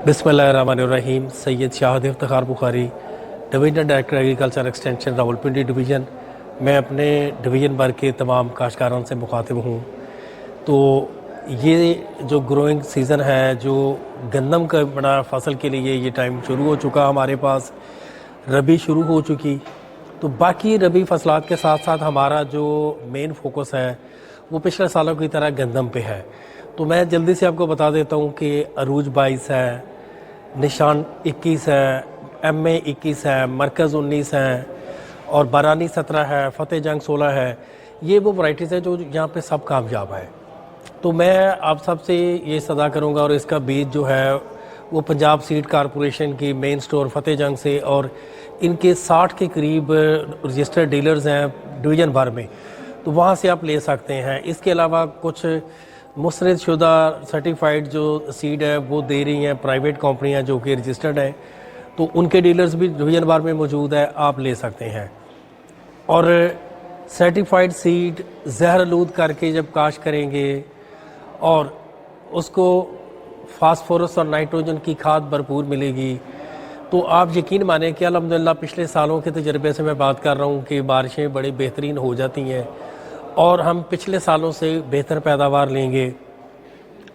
बिस्मिल्लाहिर्रहमानिर्रहीम। Syed Shahid Iftikhar Bukhari, division director agriculture extension Rawalpindi division. मैं अपने डिवीज़न भर के तमाम काश्तकारों से मुखातिब हूँ। तो ये जो ग्रोइंग सीज़न है, जो गंदम का बड़ा फसल के लिए ये टाइम शुरू हो चुका, हमारे पास रबी शुरू हो चुकी। तो बाकी रबी फसलात के साथ साथ हमारा जो मेन फोकस है वो पिछले सालों की तरह गंदम पे है। तो मैं जल्दी से आपको बता देता हूँ कि अरूज 22 है, निशान 21 है, MA 21 है, मरकज़ 19 है और बारानी 17 है, फ़तेह जंग 16 है। ये वो वैराइटीज़ है जो यहाँ पे सब कामयाब है। तो मैं आप सबसे ये सदा करूँगा, और इसका बीज जो है वो पंजाब सीड कारपोरेशन की मेन स्टोर फ़तेह जंग से, और इनके 60 के करीब रजिस्टर्ड डीलर्स हैं डिवीज़न भर में, तो वहाँ से आप ले सकते हैं। इसके अलावा कुछ मुस्तरद शुदा सर्टिफाइड जो सीड है वो दे रही हैं प्राइवेट कंपनियां जो कि रजिस्टर्ड हैं, तो उनके डीलर्स भी डिवीज़न बार में मौजूद है, आप ले सकते हैं। और सर्टिफाइड सीड जहरआलूद करके जब काश्त करेंगे और उसको फास्फोरस और नाइट्रोजन की खाद भरपूर मिलेगी, तो आप यकीन मानें कि अल्हम्दुलिल्लाह पिछले सालों के तजर्बे से मैं बात कर रहा हूँ कि बारिशें बड़ी बेहतरीन हो जाती हैं और हम पिछले सालों से बेहतर पैदावार लेंगे।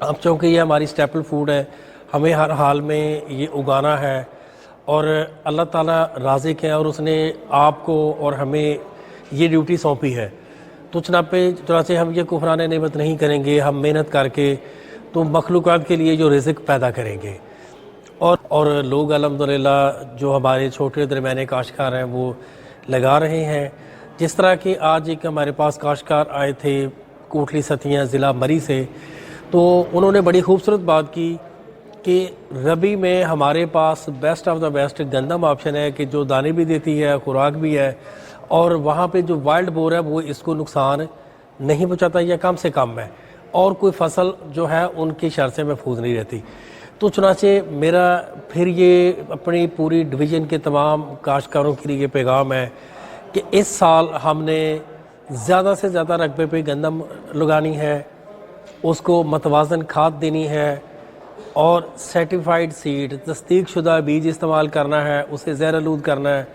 अब चूँकि ये हमारी स्टेपल फूड है, हमें हर हाल में ये उगाना है और अल्लाह ताला राज़िक है और उसने आपको और हमें ये ड्यूटी सौंपी है। तो चुनाचे हम ये कुफरान नेमत नहीं करेंगे, हम मेहनत करके तो मखलूक़ात के लिए जो रिज़्क़ पैदा करेंगे। और लोग अल्हम्दुलिल्लाह जो हमारे छोटे दरमियाने काश्तकार हैं वो लगा रहे हैं। जिस तरह कि आज एक हमारे पास काश्तकार आए थे कोटली सतियाँ ज़िला मरी से, तो उन्होंने बड़ी खूबसूरत बात की कि रबी में हमारे पास बेस्ट ऑफ द बेस्ट गंदम ऑप्शन है कि जो दाने भी देती है, खुराक भी है, और वहाँ पे जो वाइल्ड बोर है वो इसको नुकसान नहीं पहुँचाता या कम से कम है, और कोई फसल जो है उनकी शर से महफूज नहीं रहती। तो चुनाचे मेरा फिर ये अपनी पूरी डिवीज़न के तमाम काश्तकारों के लिए पैगाम है कि इस साल हमने ज़्यादा से ज़्यादा रकबे पे गंदम लगानी है, उसको मतवाज़न खाद देनी है और सर्टिफाइड सीड तस्दीक शुदा बीज इस्तेमाल करना है, उसे ज़हरआलूद करना है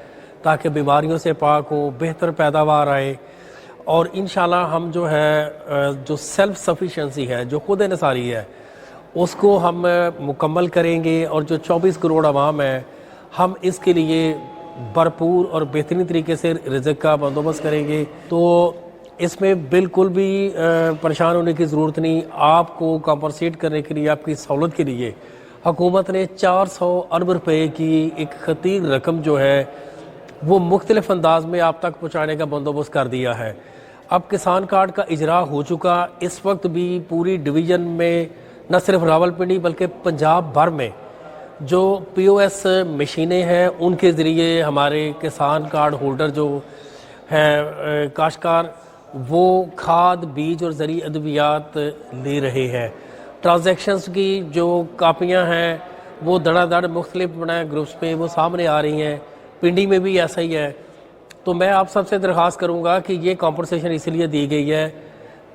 ताकि बीमारियों से पाक हो, बेहतर पैदावार आए। और इंशाल्लाह हम जो है जो सेल्फ़ सफिशेंसी है, जो खुद इन्हिसारी है, उसको हम मुकम्मल करेंगे। और जो 24 करोड़ आवाम है, हम इसके लिए भरपूर और बेहतरीन तरीके से रिज़्क़ का बंदोबस्त करेंगे। तो इसमें बिल्कुल भी परेशान होने की ज़रूरत नहीं। आपको कॉम्पनसेट करने के लिए, आपकी सहूलत के लिए हुकूमत ने 400 अरब रुपए की एक खतीर रकम जो है वो मुख्तलिफ अंदाज में आप तक पहुँचाने का बंदोबस्त कर दिया है। अब किसान कार्ड का इजरा हो चुका। इस वक्त भी पूरी डिवीज़न में न सिर्फ रावलपिंडी बल्कि पंजाब भर में जो POS मशीनें हैं उनके ज़रिए हमारे किसान कार्ड होल्डर जो हैं काश्तकार, वो खाद, बीज और ज़रूरी अद्वियात ले रहे हैं। ट्रांजैक्शंस की जो कापियां हैं वो धड़ाधड़ मुख्तलिफ बड़े ग्रुप्स पे वो सामने आ रही हैं। पिंडी में भी ऐसा ही है। तो मैं आप सबसे दरख्वास्त करूँगा कि ये कॉम्पनसेशन इसलिए दी गई है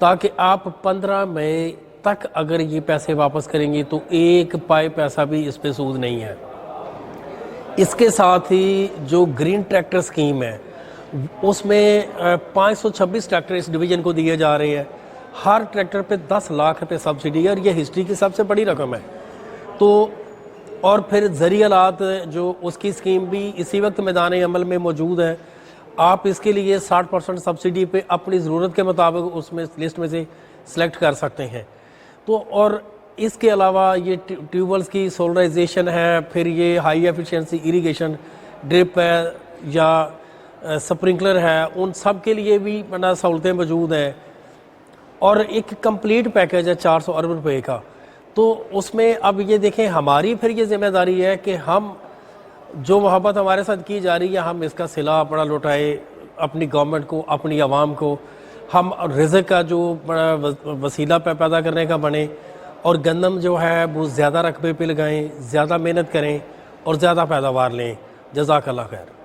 ताकि आप 15 मई तक अगर ये पैसे वापस करेंगे तो एक पाई पैसा भी इस पे सूद नहीं है। इसके साथ ही जो ग्रीन ट्रैक्टर स्कीम है उसमें 526 ट्रैक्टर इस डिवीज़न को दिए जा रहे हैं। हर ट्रैक्टर पे 10 लाख रुपये सब्सिडी है और ये हिस्ट्री की सबसे बड़ी रकम है। तो और फिर ज़रियालात जो उसकी स्कीम भी इसी वक्त मैदान अमल में मौजूद है। आप इसके लिए 60% सब्सिडी पे अपनी ज़रूरत के मुताबिक उसमें लिस्ट में से सिलेक्ट कर सकते हैं। तो और इसके अलावा ये ट्यूबवेल्स की सोलराइजेशन है, फिर ये हाई एफिशिएंसी इरिगेशन ड्रिप है या स्प्रिंकलर है, उन सब के लिए भी बड़ा सहूलतें मौजूद हैं। और एक कंप्लीट पैकेज है 400 अरब रुपए का। तो उसमें अब ये देखें, हमारी फिर ये जिम्मेदारी है कि हम जो मोहब्बत हमारे साथ की जा रही है हम इसका सिला अपना लौटाए अपनी गवर्नमेंट को, अपनी आवाम को। हम रिज़्क़ का जो बड़ा वसीला पैदा करने का बने और गंदम जो है वो ज़्यादा रकबे पे लगाएं, ज़्यादा मेहनत करें और ज़्यादा पैदावार लें। जज़ाकल्लाह खैर।